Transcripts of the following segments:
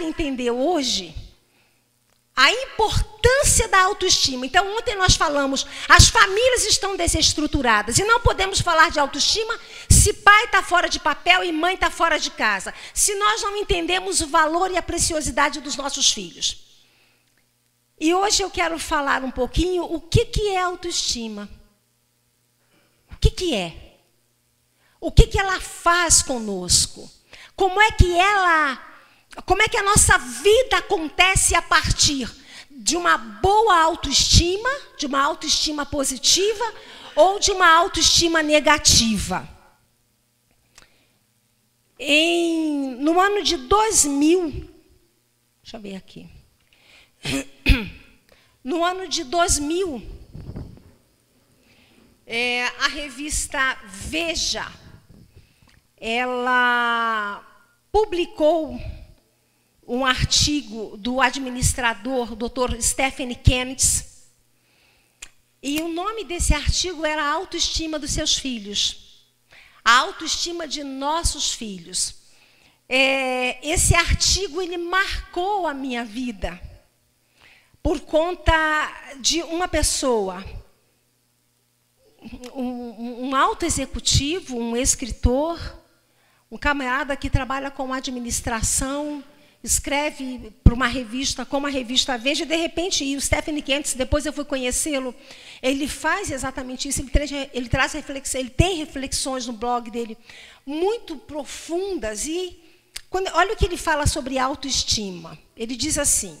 a entender hoje a importância da autoestima. Então, ontem nós falamos, as famílias estão desestruturadas e não podemos falar de autoestima se pai está fora de papel e mãe está fora de casa, se nós não entendemos o valor e a preciosidade dos nossos filhos. E hoje eu quero falar um pouquinho o que é autoestima. O que é? O que ela faz conosco? Como é que a nossa vida acontece a partir de uma boa autoestima, de uma autoestima positiva ou de uma autoestima negativa? No ano de 2000, deixa eu ver aqui. No ano de 2000, a revista Veja, ela publicou um artigo do administrador, Dr. Stephen Kent, e o nome desse artigo era a autoestima dos seus filhos, a autoestima de nossos filhos. Esse artigo ele marcou a minha vida por conta de uma pessoa, um alto executivo, um escritor, um camarada que trabalha com administração, escreve para uma revista, como a revista Veja, e de repente, e o Stephen Kent, depois eu fui conhecê-lo, ele faz exatamente isso, ele traz reflexão, ele tem reflexões no blog dele muito profundas, e olha o que ele fala sobre autoestima. Ele diz assim: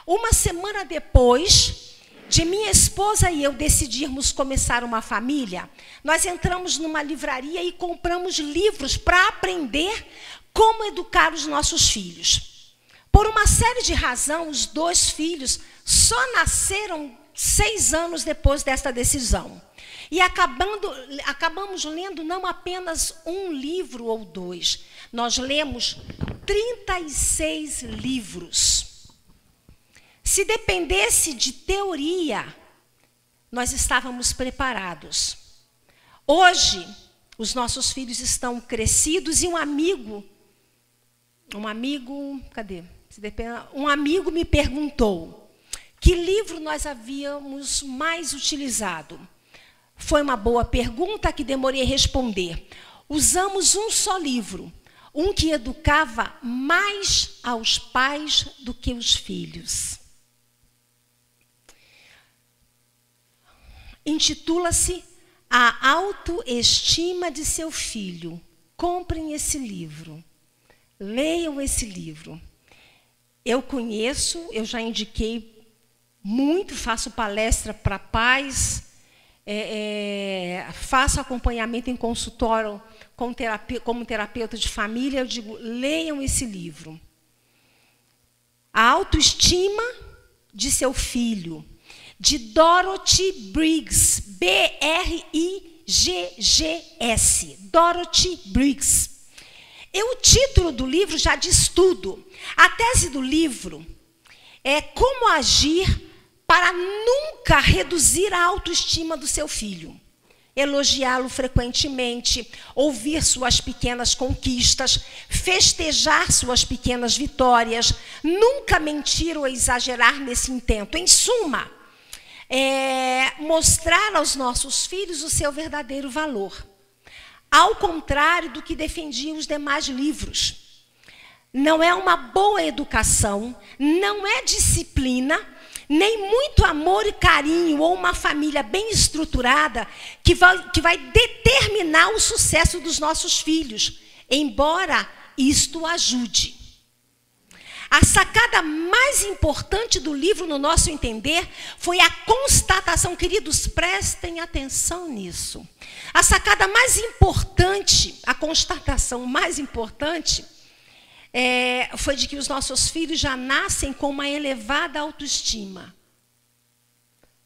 uma semana depois de minha esposa e eu decidirmos começar uma família, nós entramos numa livraria e compramos livros para aprender como educar os nossos filhos. Por uma série de razões, os 2 filhos só nasceram 6 anos depois desta decisão. E acabamos lendo não apenas um livro ou 2, nós lemos 36 livros. Se dependesse de teoria, nós estávamos preparados. Hoje, os nossos filhos estão crescidos e um amigo me perguntou que livro nós havíamos mais utilizado. Foi uma boa pergunta que demorei a responder. Usamos um só livro, um que educava mais aos pais do que os filhos. Intitula-se A Autoestima de Seu Filho. Comprem esse livro. Leiam esse livro. Eu conheço, eu já indiquei muito, faço palestra para pais, faço acompanhamento em consultório como terapeuta de família. Eu digo, leiam esse livro. A Autoestima de Seu Filho, de Dorothy Briggs, B-R-I-G-G-S, Dorothy Briggs. O título do livro já diz tudo. A tese do livro é como agir para nunca reduzir a autoestima do seu filho. Elogiá-lo frequentemente, ouvir suas pequenas conquistas, festejar suas pequenas vitórias, nunca mentir ou exagerar nesse intento. Em suma, mostrar aos nossos filhos o seu verdadeiro valor. Ao contrário do que defendiam os demais livros. Não é uma boa educação, não é disciplina, nem muito amor e carinho ou uma família bem estruturada que vai determinar o sucesso dos nossos filhos, embora isto ajude. A sacada mais importante do livro, no nosso entender, foi a constatação. Queridos, prestem atenção nisso. A sacada mais importante, a constatação mais importante, foi de que os nossos filhos já nascem com uma elevada autoestima.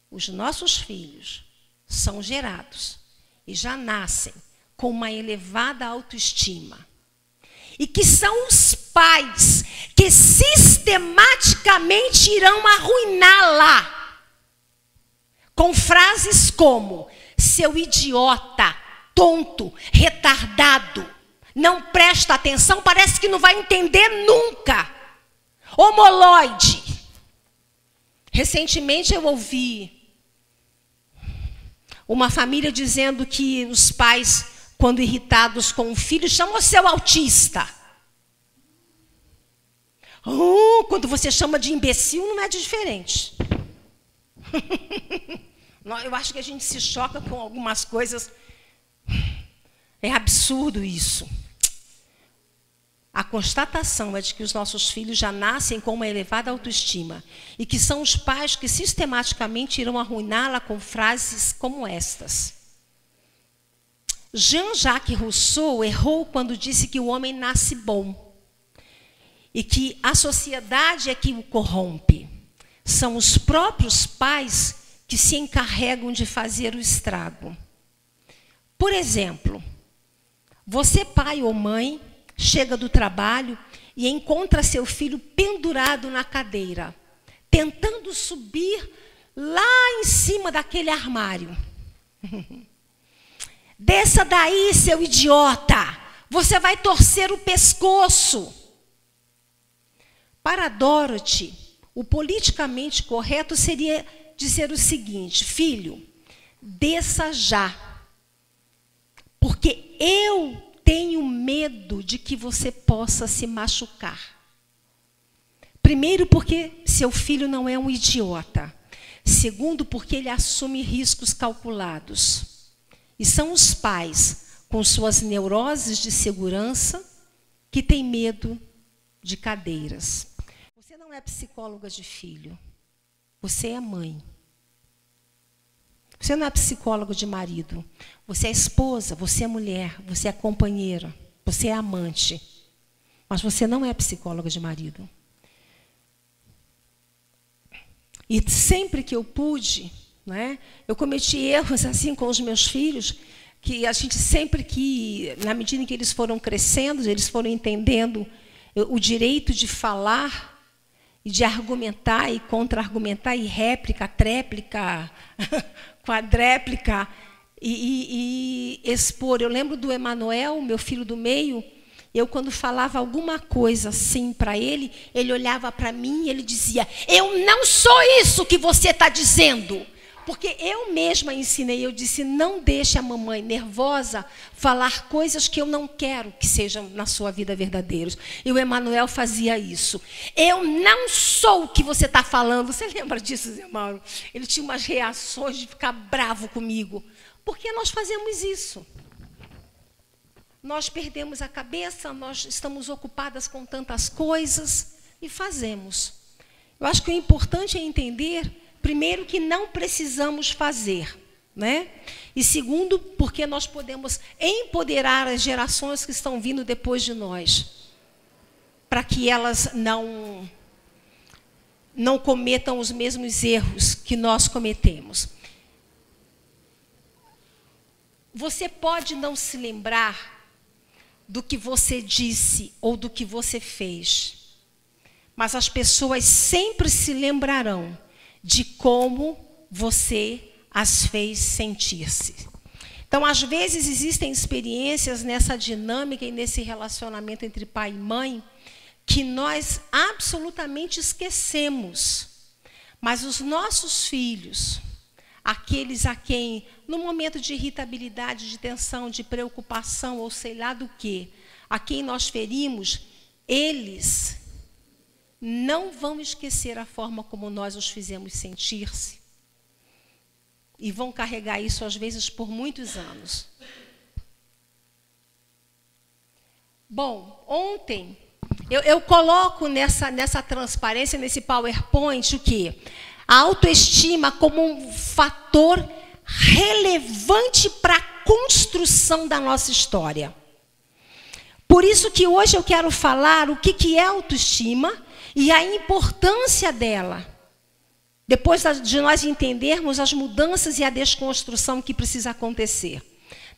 Os nossos filhos são gerados e já nascem com uma elevada autoestima. E que são os pais que sistematicamente irão arruiná-la. Com frases como: seu idiota, tonto, retardado, não presta atenção, parece que não vai entender nunca. mongoloide. Recentemente eu ouvi uma família dizendo que os pais, quando irritados com o filho, chamam o seu autista. Quando você chama de imbecil, não é diferente. Eu acho que a gente se choca com algumas coisas. É absurdo isso. A constatação é de que os nossos filhos já nascem com uma elevada autoestima e que são os pais que sistematicamente irão arruiná-la com frases como estas. Jean-Jacques Rousseau errou quando disse que o homem nasce bom e que a sociedade é que o corrompe. São os próprios pais que se encarregam de fazer o estrago. Por exemplo, você, pai ou mãe, chega do trabalho e encontra seu filho pendurado na cadeira, tentando subir lá em cima daquele armário. Desça daí, seu idiota! Você vai torcer o pescoço. Para Dorothy, o politicamente correto seria dizer o seguinte: filho, desça já, porque eu tenho medo de que você possa se machucar. Primeiro, porque seu filho não é um idiota. Segundo, porque ele assume riscos calculados. E são os pais, com suas neuroses de segurança, que têm medo de cadeiras. Você não é psicóloga de filho. Você é mãe. Você não é psicólogo de marido. Você é esposa, você é mulher, você é companheira, você é amante. Mas você não é psicóloga de marido. E sempre que eu pude, né, eu cometi erros assim com os meus filhos, que a gente sempre que, na medida em que eles foram crescendo, eles foram entendendo o direito de falar, e de argumentar e contra-argumentar, e réplica, tréplica, quadréplica, e expor. Eu lembro do Emanuel, meu filho do meio, eu quando falava alguma coisa assim para ele, ele olhava para mim e ele dizia: eu não sou isso que você está dizendo. Porque eu mesma ensinei, eu disse: não deixe a mamãe nervosa falar coisas que eu não quero que sejam na sua vida verdadeiros. E o Emanuel fazia isso. Eu não sou o que você está falando. Você lembra disso, Zé Mauro? Ele tinha umas reações de ficar bravo comigo. Porque nós fazemos isso. Nós perdemos a cabeça, nós estamos ocupadas com tantas coisas e fazemos. Eu acho que o importante é entender, primeiro, que não precisamos fazer, né? E segundo, porque nós podemos empoderar as gerações que estão vindo depois de nós, para que elas não cometam os mesmos erros que nós cometemos. Você pode não se lembrar do que você disse ou do que você fez, mas as pessoas sempre se lembrarão de como você as fez sentir-se. Então, às vezes, existem experiências nessa dinâmica e nesse relacionamento entre pai e mãe que nós absolutamente esquecemos. Mas os nossos filhos, aqueles a quem, no momento de irritabilidade, de tensão, de preocupação, ou sei lá do que, a quem nós ferimos, eles não vão esquecer a forma como nós os fizemos sentir-se. E vão carregar isso, às vezes, por muitos anos. Bom, ontem, eu coloco nessa transparência, nesse PowerPoint, o quê? A autoestima como um fator relevante para a construção da nossa história. Por isso que hoje eu quero falar o que é autoestima e a importância dela. Depois de nós entendermos as mudanças e a desconstrução que precisa acontecer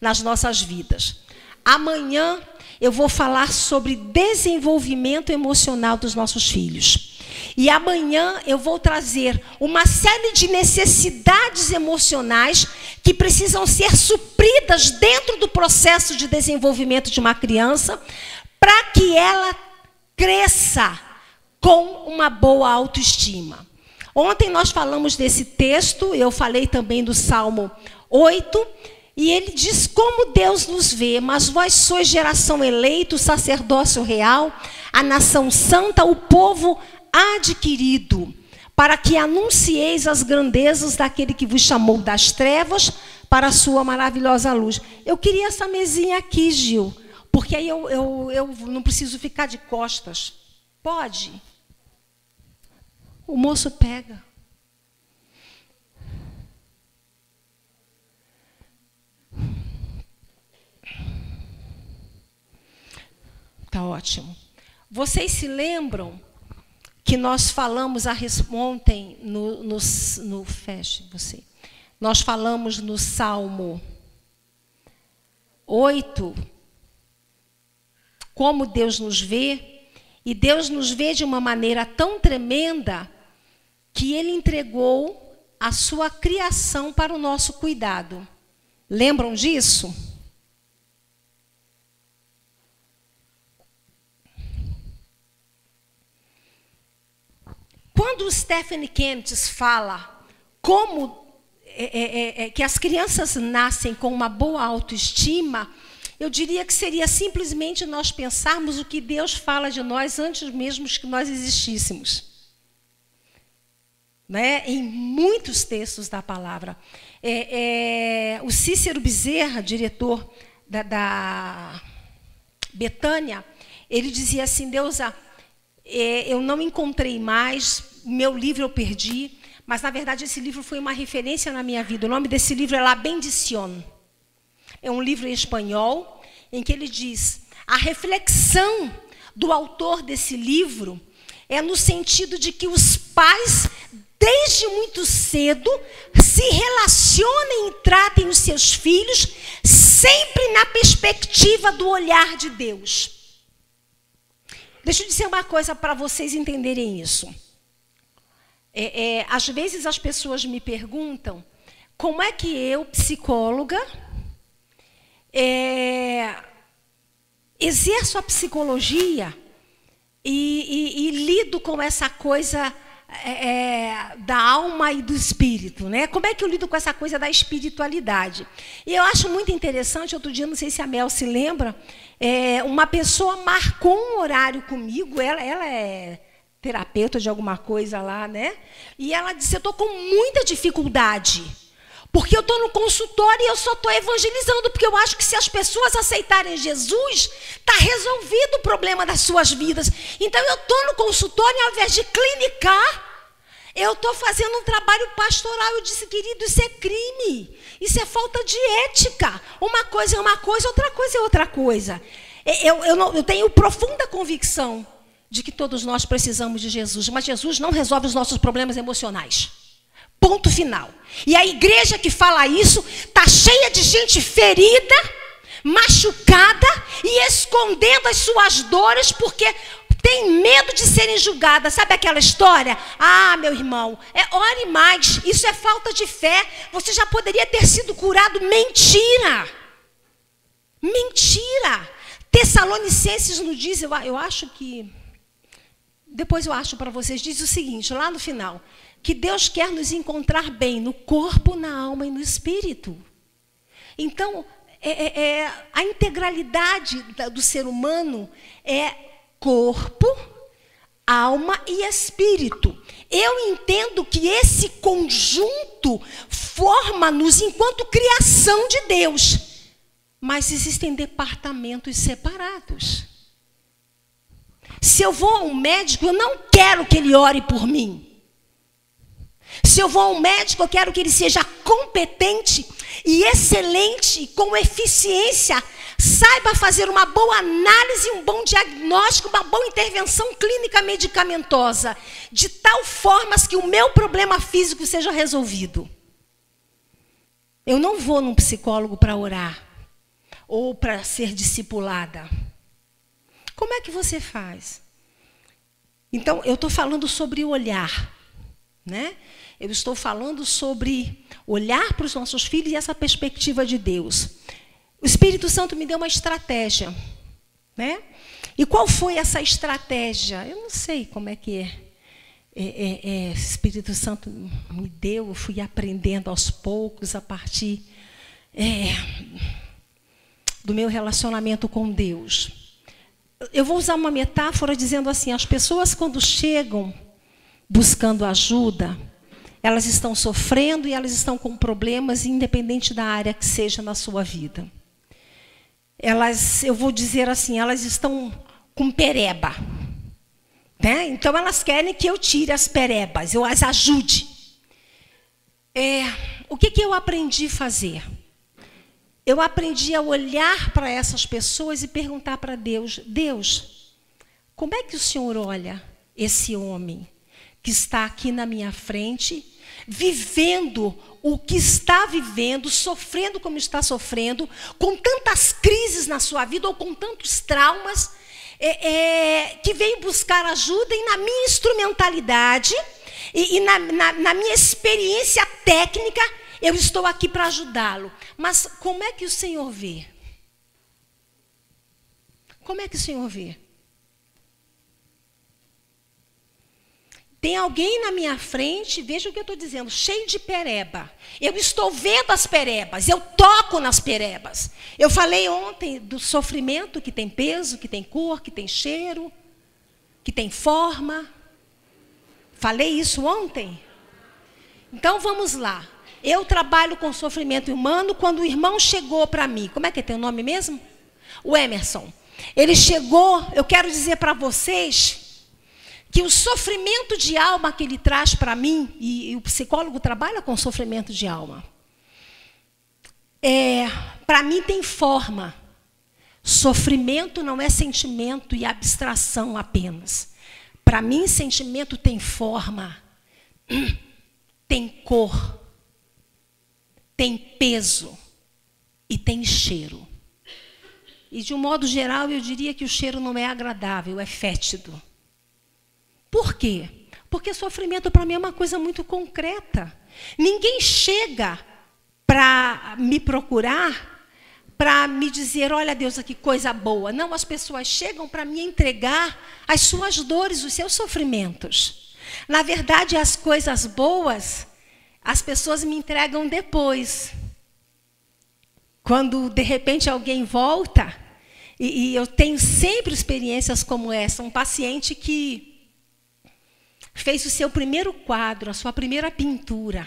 nas nossas vidas. Amanhã eu vou falar sobre desenvolvimento emocional dos nossos filhos. E amanhã eu vou trazer uma série de necessidades emocionais que precisam ser supridas dentro do processo de desenvolvimento de uma criança para que ela cresça com uma boa autoestima. Ontem nós falamos desse texto, eu falei também do Salmo 8, e ele diz como Deus nos vê: mas vós sois geração eleita, o sacerdócio real, a nação santa, o povo adquirido, para que anuncieis as grandezas daquele que vos chamou das trevas para a sua maravilhosa luz. Eu queria essa mesinha aqui, Gil, porque aí eu não preciso ficar de costas. Pode? O moço pega. Tá ótimo. Vocês se lembram que nós falamos ontem no feche você. Nós falamos no Salmo 8, como Deus nos vê, e Deus nos vê de uma maneira tão tremenda que Ele entregou a sua criação para o nosso cuidado. Lembram disso? Quando o Stephen Kentz fala como que as crianças nascem com uma boa autoestima, eu diria que seria simplesmente nós pensarmos o que Deus fala de nós antes mesmo que nós existíssemos. Né? Em muitos textos da palavra. O Cícero Bezerra, diretor da Betânia, ele dizia assim: Deusa, eu não encontrei mais, meu livro eu perdi, mas, na verdade, esse livro foi uma referência na minha vida. O nome desse livro é La Bendición. É um livro em espanhol, em que ele diz: a reflexão do autor desse livro é no sentido de que os pais, desde muito cedo, se relacionem e tratem os seus filhos sempre na perspectiva do olhar de Deus. Deixa eu dizer uma coisa para vocês entenderem isso. Às vezes as pessoas me perguntam como é que eu, psicóloga, exerço a psicologia e lido com essa coisa da alma e do espírito, né? Como é que eu lido com essa coisa da espiritualidade? E eu acho muito interessante. Outro dia, não sei se a Mel se lembra, uma pessoa marcou um horário comigo. Ela é terapeuta de alguma coisa lá, né? E ela disse: eu estou com muita dificuldade, porque eu estou no consultório e eu só estou evangelizando, porque eu acho que se as pessoas aceitarem Jesus, está resolvido o problema das suas vidas. Então eu estou no consultório e, ao invés de clinicar, eu estou fazendo um trabalho pastoral. Eu disse: querido, isso é crime, isso é falta de ética. Uma coisa é uma coisa, outra coisa é outra coisa. Eu tenho profunda convicção de que todos nós precisamos de Jesus, mas Jesus não resolve os nossos problemas emocionais. Ponto final. E a igreja que fala isso está cheia de gente ferida, machucada e escondendo as suas dores porque tem medo de serem julgadas. Sabe aquela história? Ah, meu irmão, ore mais, isso é falta de fé, você já poderia ter sido curado. Mentira! Mentira! Tessalonicenses nos diz, eu acho que... Depois eu acho para vocês, diz o seguinte, lá no final, que Deus quer nos encontrar bem no corpo, na alma e no espírito. Então, a integralidade do ser humano é corpo, alma e espírito. Eu entendo que esse conjunto forma-nos enquanto criação de Deus, mas existem departamentos separados. Se eu vou a um médico, eu não quero que ele ore por mim. Se eu vou a um médico, eu quero que ele seja competente e excelente, com eficiência, saiba fazer uma boa análise, um bom diagnóstico, uma boa intervenção clínica medicamentosa, de tal forma que o meu problema físico seja resolvido. Eu não vou num psicólogo para orar ou para ser discipulada. Como é que você faz? Então, eu estou falando sobre olhar, né? Eu estou falando sobre olhar para os nossos filhos e essa perspectiva de Deus. O Espírito Santo me deu uma estratégia, né? E qual foi essa estratégia? Eu não sei como é que Espírito Santo me deu, eu fui aprendendo aos poucos a partir do meu relacionamento com Deus. Eu vou usar uma metáfora dizendo assim, as pessoas quando chegam buscando ajuda, elas estão sofrendo e elas estão com problemas, independente da área que seja na sua vida. Eu vou dizer assim, elas estão com pereba. Né? Então, elas querem que eu tire as perebas, eu as ajude. O que eu aprendi a fazer? Eu aprendi a olhar para essas pessoas e perguntar para Deus, Deus, como é que o Senhor olha esse homem que está aqui na minha frente, vivendo o que está vivendo, sofrendo como está sofrendo, com tantas crises na sua vida ou com tantos traumas, que veio buscar ajuda e na minha instrumentalidade e na minha experiência técnica, eu estou aqui para ajudá-lo. Mas como é que o Senhor vê? Como é que o Senhor vê? Tem alguém na minha frente, veja o que eu estou dizendo, cheio de pereba. Eu estou vendo as perebas, eu toco nas perebas. Eu falei ontem do sofrimento que tem peso, que tem cor, que tem cheiro, que tem forma. Falei isso ontem? Então vamos lá. Eu trabalho com sofrimento humano. Quando o irmão chegou para mim, como é que tem o nome mesmo? O Emerson. Ele chegou, eu quero dizer para vocês que o sofrimento de alma que ele traz para mim, e o psicólogo trabalha com sofrimento de alma, para mim tem forma. Sofrimento não é sentimento e abstração apenas. Para mim, sentimento tem forma, tem cor, tem peso e tem cheiro. E de um modo geral, eu diria que o cheiro não é agradável, é fétido. Por quê? Porque sofrimento para mim é uma coisa muito concreta. Ninguém chega para me procurar, para me dizer, olha Deus, que coisa boa. Não, as pessoas chegam para me entregar as suas dores, os seus sofrimentos. Na verdade, as coisas boas, as pessoas me entregam depois. Quando, de repente, alguém volta, e eu tenho sempre experiências como essa, um paciente que fez o seu primeiro quadro, a sua primeira pintura.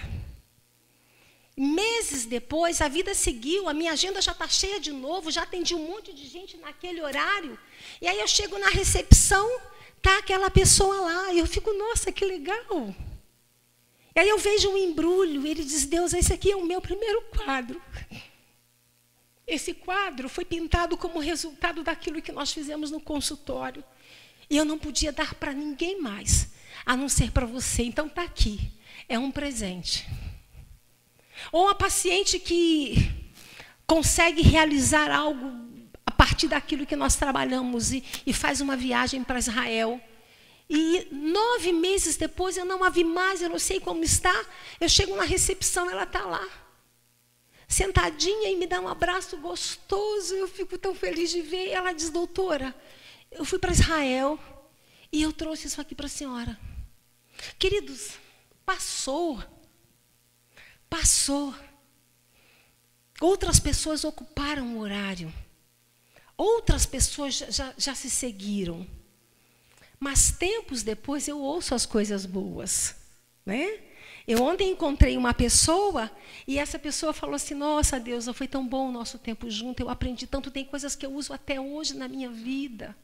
Meses depois, a vida seguiu, a minha agenda já está cheia de novo, já atendi um monte de gente naquele horário. E aí eu chego na recepção, está aquela pessoa lá, e eu fico, nossa, que legal. E aí eu vejo um embrulho, ele diz, Deus, esse aqui é o meu primeiro quadro. Esse quadro foi pintado como resultado daquilo que nós fizemos no consultório. E eu não podia dar para ninguém mais, a não ser para você. Então está aqui, é um presente. Ou uma paciente que consegue realizar algo a partir daquilo que nós trabalhamos e faz uma viagem para Israel. E 9 meses depois eu não a vi mais, eu não sei como está. Eu chego na recepção, ela está lá, sentadinha e me dá um abraço gostoso. Eu fico tão feliz de ver. Ela diz, doutora, eu fui para Israel e eu trouxe isso aqui para a senhora. Queridos, passou. Outras pessoas ocuparam o horário. Outras pessoas já se seguiram. Mas tempos depois eu ouço as coisas boas. Né? Eu ontem encontrei uma pessoa e essa pessoa falou assim, nossa, Deus, foi tão bom o nosso tempo junto, eu aprendi tanto, tem coisas que eu uso até hoje na minha vida.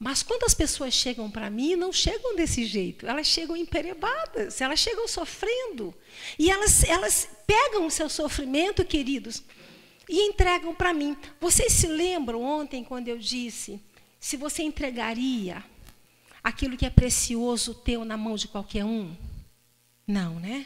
Mas quando as pessoas chegam para mim, não chegam desse jeito. Elas chegam emperebadas, elas chegam sofrendo. E elas pegam o seu sofrimento, queridos, e entregam para mim. Vocês se lembram ontem quando eu disse, se você entregaria aquilo que é precioso teu na mão de qualquer um? Não, né?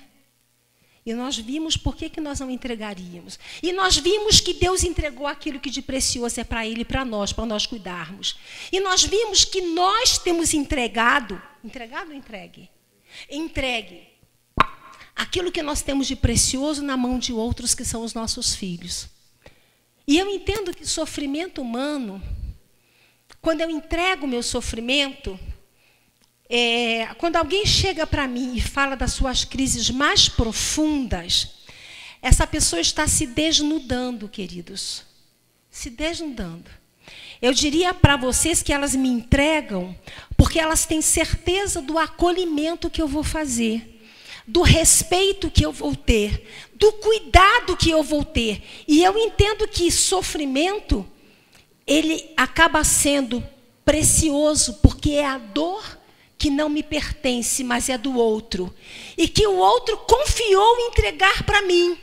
E nós vimos por que nós não entregaríamos. E nós vimos que Deus entregou aquilo que de precioso é para Ele e para nós cuidarmos. E nós vimos que nós temos entregue aquilo que nós temos de precioso na mão de outros que são os nossos filhos. E eu entendo que sofrimento humano quando eu entrego o meu sofrimento, quando alguém chega para mim e fala das suas crises mais profundas, essa pessoa está se desnudando, queridos. Se desnudando. Eu diria para vocês que elas me entregam porque elas têm certeza do acolhimento que eu vou fazer, do respeito que eu vou ter, do cuidado que eu vou ter. E eu entendo que sofrimento, ele acaba sendo precioso, porque é a dor que não me pertence, mas é do outro. E que o outro confiou em entregar para mim.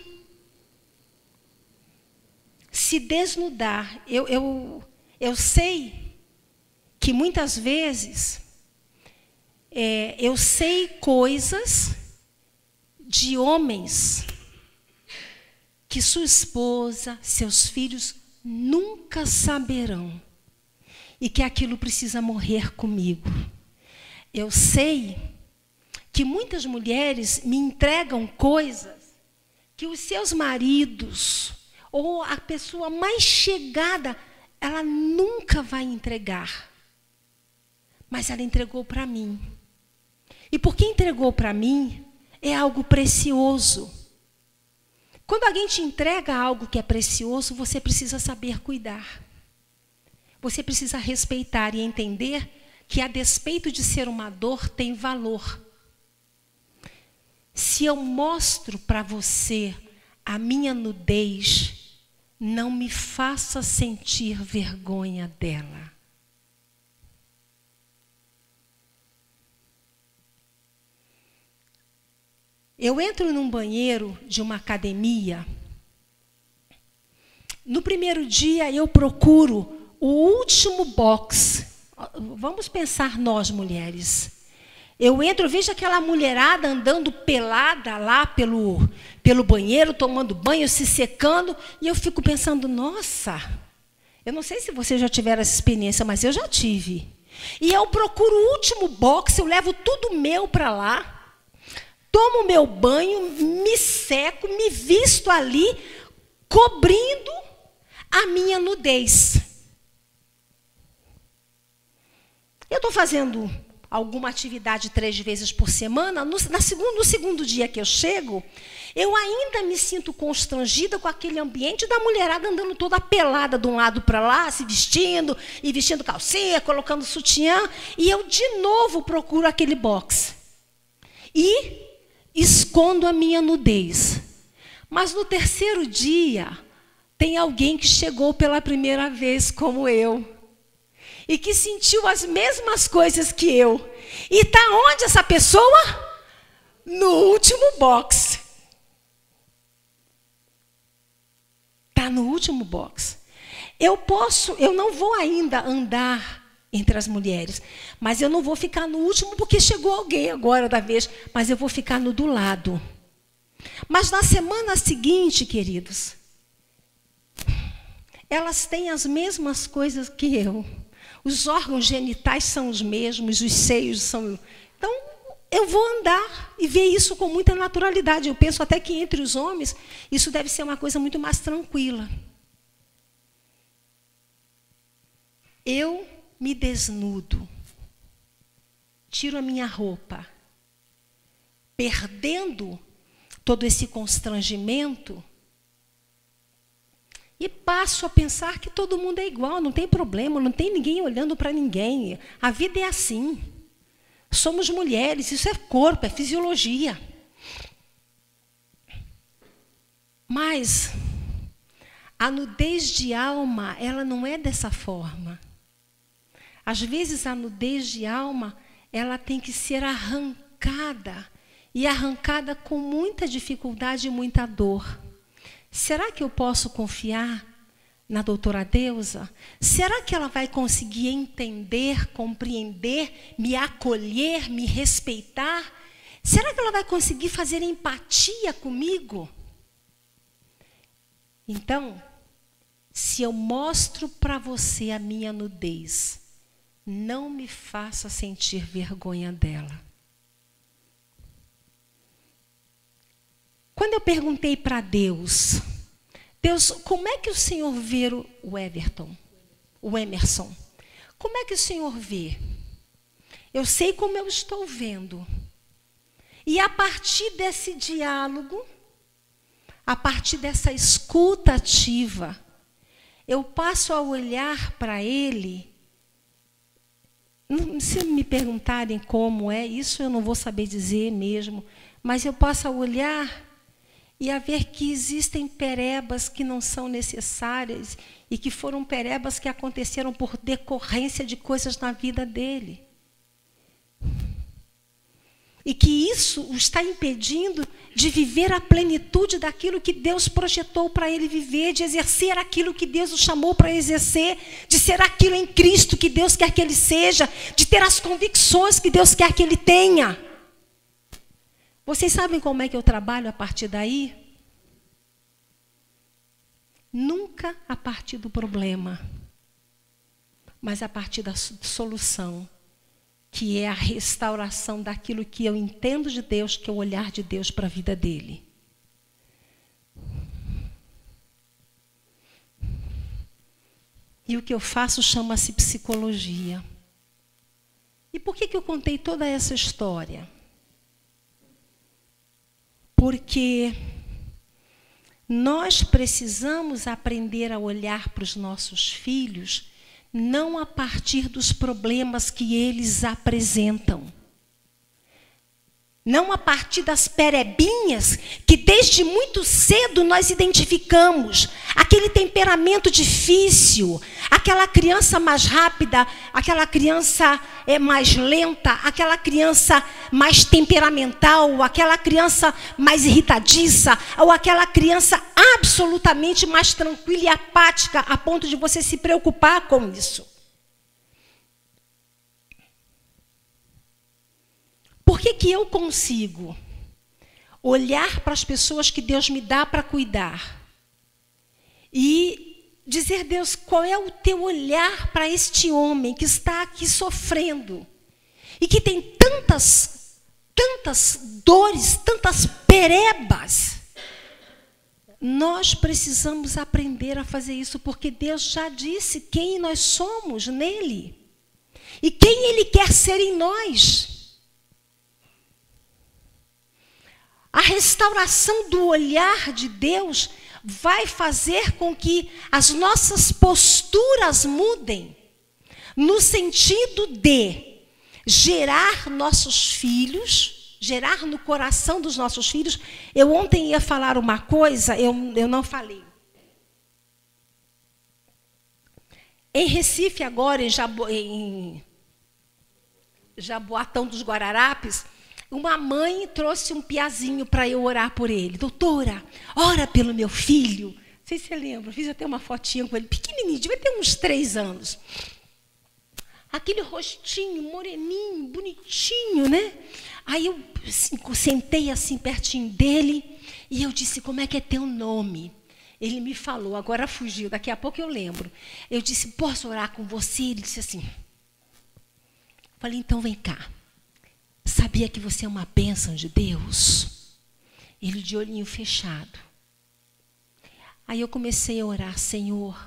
Se desnudar. Eu sei que muitas vezes eu sei coisas de homens que sua esposa, seus filhos nunca saberão. E que aquilo precisa morrer comigo. Eu sei que muitas mulheres me entregam coisas que os seus maridos ou a pessoa mais chegada, ela nunca vai entregar. Mas ela entregou para mim. E porque entregou para mim, é algo precioso. Quando alguém te entrega algo que é precioso, você precisa saber cuidar. Você precisa respeitar e entender que, a despeito de ser uma dor, tem valor. Se eu mostro para você a minha nudez, não me faça sentir vergonha dela. Eu entro num banheiro de uma academia. No primeiro dia, eu procuro o último box. Vamos pensar nós, mulheres. Eu entro, eu vejo aquela mulherada andando pelada lá pelo banheiro, tomando banho, se secando, e eu fico pensando, nossa, eu não sei se vocês já tiveram essa experiência, mas eu já tive. E eu procuro o último box, eu levo tudo meu para lá, tomo meu banho, me seco, me visto ali, cobrindo a minha nudez. Eu estou fazendo alguma atividade 3 vezes por semana. No segundo dia que eu chego, eu ainda me sinto constrangida com aquele ambiente da mulherada andando toda pelada de um lado para lá, se vestindo, e vestindo calcinha, colocando sutiã. E eu, de novo, procuro aquele box. E escondo a minha nudez. Mas no terceiro dia, tem alguém que chegou pela primeira vez como eu. E que sentiu as mesmas coisas que eu. E está onde essa pessoa? No último box. Está no último box. Eu não vou ainda andar entre as mulheres. Mas eu não vou ficar no último porque chegou alguém agora da vez. Mas eu vou ficar no do lado. Mas na semana seguinte, queridos, elas têm as mesmas coisas que eu. Os órgãos genitais são os mesmos, os seios são... Então, eu vou andar e ver isso com muita naturalidade. Eu penso até que entre os homens, isso deve ser uma coisa muito mais tranquila. Eu me desnudo, tiro a minha roupa, perdendo todo esse constrangimento, e passo a pensar que todo mundo é igual, não tem problema, não tem ninguém olhando para ninguém. A vida é assim. Somos mulheres, isso é corpo, é fisiologia. Mas a nudez de alma, ela não é dessa forma. Às vezes a nudez de alma, ela tem que ser arrancada. E arrancada com muita dificuldade e muita dor. Será que eu posso confiar na doutora Deusa? Será que ela vai conseguir entender, compreender, me acolher, me respeitar? Será que ela vai conseguir fazer empatia comigo? Então, se eu mostro para você a minha nudez, não me faça sentir vergonha dela. Quando eu perguntei para Deus, como é que o Senhor vê o Emerson? como é que o Senhor vê? Eu sei como eu estou vendo. E a partir desse diálogo, a partir dessa escuta ativa, eu passo a olhar para ele. Se me perguntarem como é, isso eu não vou saber dizer mesmo, mas eu passo a olhar e a ver que existem perebas que não são necessárias e que foram perebas que aconteceram por decorrência de coisas na vida dele. E que isso o está impedindo de viver a plenitude daquilo que Deus projetou para ele viver, de exercer aquilo que Deus o chamou para exercer, de ser aquilo em Cristo que Deus quer que ele seja, de ter as convicções que Deus quer que ele tenha. Vocês sabem como é que eu trabalho a partir daí? Nunca a partir do problema, mas a partir da solução, que é a restauração daquilo que eu entendo de Deus, que é o olhar de Deus para a vida dele. E o que eu faço chama-se psicologia. E por que eu contei toda essa história? Porque nós precisamos aprender a olhar para os nossos filhos não a partir dos problemas que eles apresentam. Não a partir das perebinhas que desde muito cedo nós identificamos. Aquele temperamento difícil, aquela criança mais rápida, aquela criança mais lenta, aquela criança mais temperamental, aquela criança mais irritadiça, ou aquela criança absolutamente mais tranquila e apática, a ponto de você se preocupar com isso. Por que eu consigo olhar para as pessoas que Deus me dá para cuidar e dizer, Deus, qual é o teu olhar para este homem que está aqui sofrendo e que tem tantas dores, tantas perebas? Nós precisamos aprender a fazer isso, porque Deus já disse quem nós somos nele e quem ele quer ser em nós. A restauração do olhar de Deus vai fazer com que as nossas posturas mudem, no sentido de gerar nossos filhos, gerar no coração dos nossos filhos. Eu ontem ia falar uma coisa, eu não falei. Em Recife agora, em Jaboatão dos Guararapes, uma mãe trouxe um piazinho para eu orar por ele. Doutora, ora pelo meu filho. Não sei se você lembra, fiz até uma fotinha com ele, pequenininho, devia ter uns 3 anos. Aquele rostinho moreninho, bonitinho, né? Aí eu sentei assim pertinho dele e eu disse, como é que é teu nome? Ele me falou, agora fugiu, daqui a pouco eu lembro. Eu disse, posso orar com você? Ele disse assim. Falei, então vem cá. Sabia que você é uma bênção de Deus? Ele de olhinho fechado. Aí eu comecei a orar, Senhor,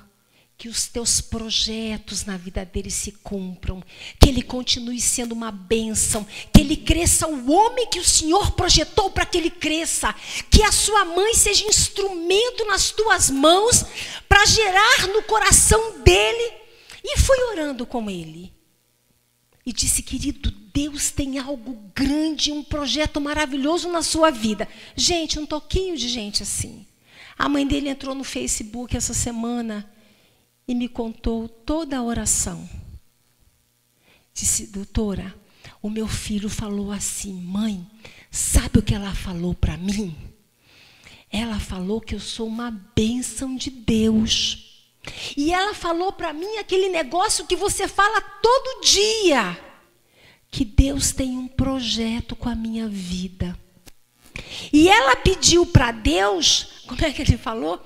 que os teus projetos na vida dele se cumpram, que ele continue sendo uma bênção, que ele cresça o homem que o Senhor projetou para que ele cresça, que a sua mãe seja instrumento nas tuas mãos para gerar no coração dele. E fui orando com ele. E disse, querido, Deus tem algo grande, um projeto maravilhoso na sua vida. Gente, um toquinho de gente assim. A mãe dele entrou no Facebook essa semana e me contou toda a oração. Disse, doutora, o meu filho falou assim, mãe, sabe o que ela falou para mim? Ela falou que eu sou uma bênção de Deus. E ela falou para mim aquele negócio que você fala todo dia, que Deus tem um projeto com a minha vida. E ela pediu para Deus, como é que ele falou?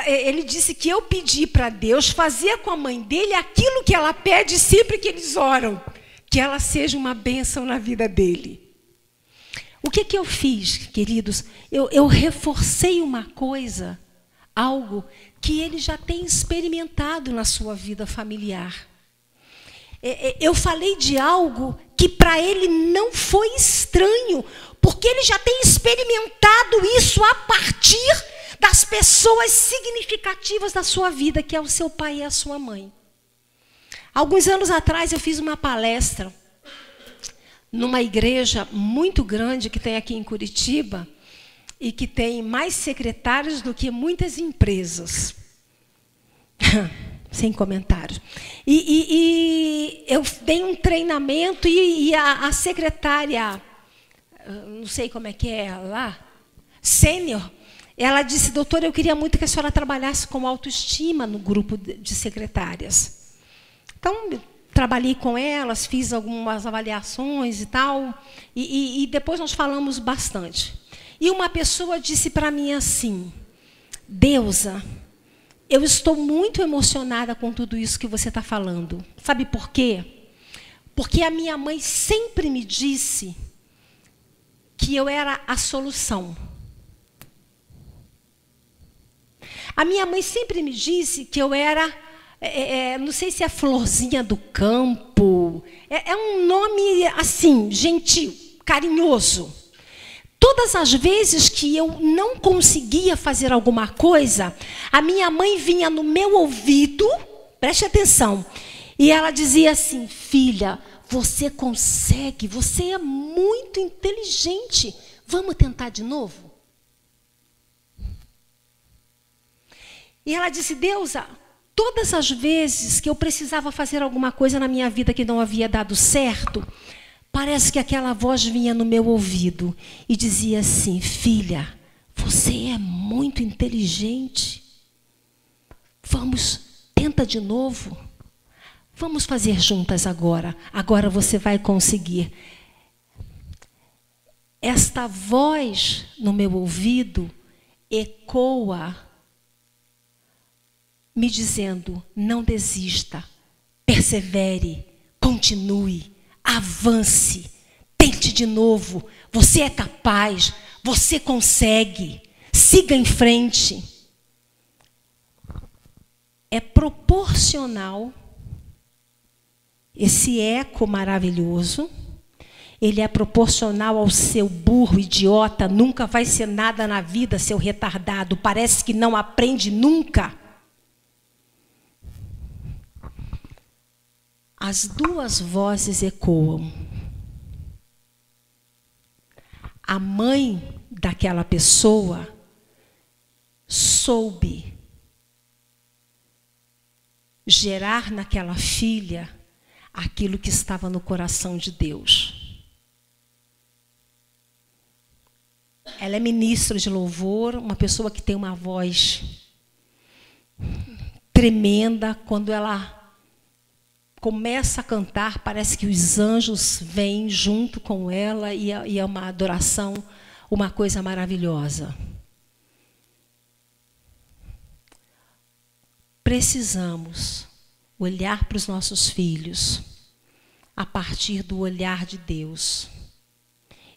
Ele disse que eu pedi para Deus fazer com a mãe dele aquilo que ela pede sempre que eles oram, que ela seja uma bênção na vida dele. O que eu fiz, queridos? Eu reforcei uma coisa, algo que ele já tem experimentado na sua vida familiar. eu falei de algo que para ele não foi estranho, porque ele já tem experimentado isso a partir das pessoas significativas da sua vida, que é o seu pai e a sua mãe. Alguns anos atrás eu fiz uma palestra numa igreja muito grande que tem aqui em Curitiba e que tem mais secretários do que muitas empresas. Sem comentários. E eu dei um treinamento e a secretária, não sei como é que é lá, sênior, ela disse: doutora, eu queria muito que a senhora trabalhasse com autoestima no grupo de secretárias. Então, eu trabalhei com elas, fiz algumas avaliações e tal, e depois nós falamos bastante. E uma pessoa disse para mim assim: Deusa, eu estou muito emocionada com tudo isso que você está falando. Sabe por quê? Porque a minha mãe sempre me disse que eu era a solução. A minha mãe sempre me disse que eu era, não sei se é florzinha do campo, é um nome assim, gentil, carinhoso. Todas as vezes que eu não conseguia fazer alguma coisa, a minha mãe vinha no meu ouvido, preste atenção, e ela dizia assim: filha, você consegue, você é muito inteligente, vamos tentar de novo? E ela disse: Deusa, todas as vezes que eu precisava fazer alguma coisa na minha vida que não havia dado certo, parece que aquela voz vinha no meu ouvido e dizia assim: filha, você é muito inteligente. Vamos, tenta de novo. Vamos fazer juntas agora. Agora você vai conseguir. Esta voz no meu ouvido ecoa, me dizendo: não desista, persevere, continue, avance, tente de novo, você é capaz, você consegue, siga em frente. É proporcional, esse eco maravilhoso, ele é proporcional ao seu burro, idiota, nunca vai ser nada na vida, seu retardado, parece que não aprende nunca. As duas vozes ecoam. A mãe daquela pessoa soube gerar naquela filha aquilo que estava no coração de Deus. Ela é ministra de louvor, uma pessoa que tem uma voz tremenda. Quando ela começa a cantar, parece que os anjos vêm junto com ela e é uma adoração, uma coisa maravilhosa. Precisamos olhar para os nossos filhos a partir do olhar de Deus.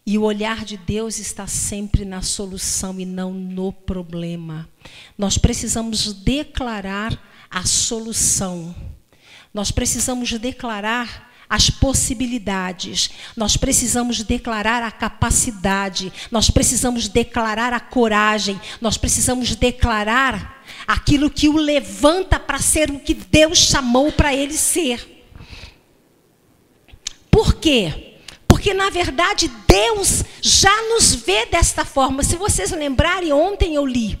E o olhar de Deus está sempre na solução e não no problema. Nós precisamos declarar a solução. Nós precisamos declarar as possibilidades, nós precisamos declarar a capacidade, nós precisamos declarar a coragem, nós precisamos declarar aquilo que o levanta para ser o que Deus chamou para ele ser. Por quê? Porque, na verdade, Deus já nos vê desta forma. Se vocês lembrarem, ontem eu li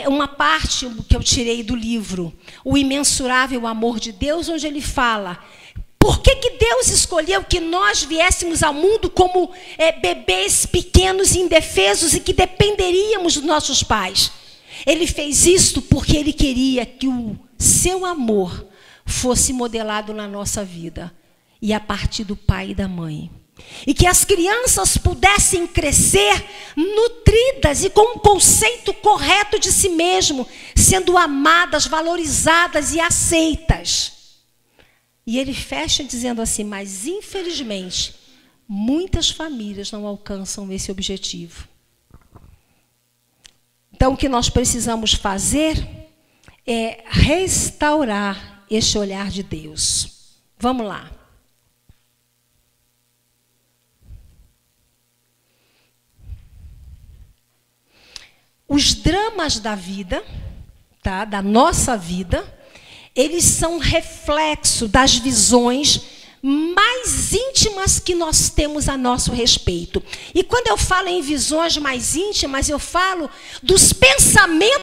uma parte que eu tirei do livro, O Imensurável Amor de Deus, onde ele fala: por que Deus escolheu que nós viéssemos ao mundo como bebês pequenos e indefesos e que dependeríamos dos nossos pais? Ele fez isto porque ele queria que o seu amor fosse modelado na nossa vida, e a partir do pai e da mãe. E que as crianças pudessem crescer nutridas e com um conceito correto de si mesmo, sendo amadas, valorizadas e aceitas. E ele fecha dizendo assim: mas infelizmente, muitas famílias não alcançam esse objetivo. Então o que nós precisamos fazer é restaurar este olhar de Deus. Vamos lá. Os dramas da vida, tá, da nossa vida, eles são reflexo das visões mais íntimas que nós temos a nosso respeito. E quando eu falo em visões mais íntimas, eu falo dos pensamentos